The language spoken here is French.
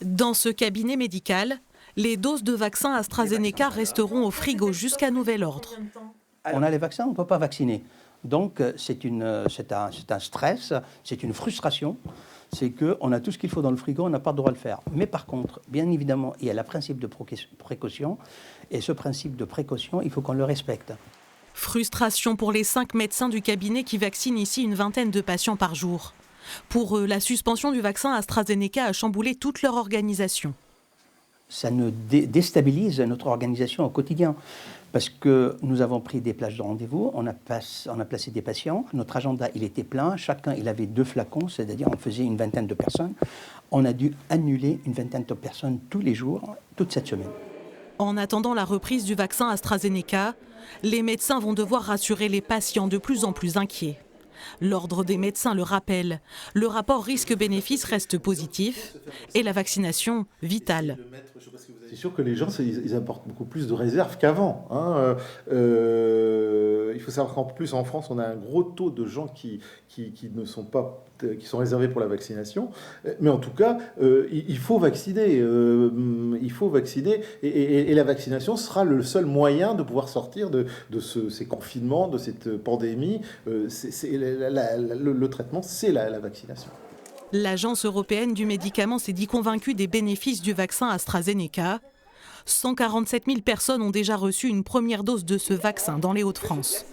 Dans ce cabinet médical, les doses de vaccins AstraZeneca resteront au frigo jusqu'à nouvel ordre. On a les vaccins, on ne peut pas vacciner. Donc c'est un stress, c'est une frustration. C'est qu'on a tout ce qu'il faut dans le frigo, on n'a pas le droit de le faire. Mais par contre, bien évidemment, il y a le principe de précaution. Et ce principe de précaution, il faut qu'on le respecte. Frustration pour les 5 médecins du cabinet qui vaccinent ici une vingtaine de patients par jour. Pour eux, la suspension du vaccin AstraZeneca a chamboulé toute leur organisation. Ça nous déstabilise notre organisation au quotidien. Parce que nous avons pris des plages de rendez-vous, on a placé des patients, notre agenda il était plein, chacun il avait 2 flacons, c'est-à-dire on faisait une vingtaine de personnes. On a dû annuler une vingtaine de personnes tous les jours, toute cette semaine. En attendant la reprise du vaccin AstraZeneca, les médecins vont devoir rassurer les patients de plus en plus inquiets. L'ordre des médecins le rappelle, le rapport risque-bénéfice reste positif et la vaccination vitale. C'est sûr que les gens, ils apportent beaucoup plus de réserves qu'avant. Il faut savoir qu'en plus, en France, on a un gros taux de gens qui sont réservés pour la vaccination. Mais en tout cas, il faut vacciner. Et la vaccination sera le seul moyen de pouvoir sortir de ces confinements, de cette pandémie. Le traitement, c'est la vaccination. L'Agence européenne du médicament s'est dit convaincue des bénéfices du vaccin AstraZeneca. 147 000 personnes ont déjà reçu une première dose de ce vaccin dans les Hauts-de-France.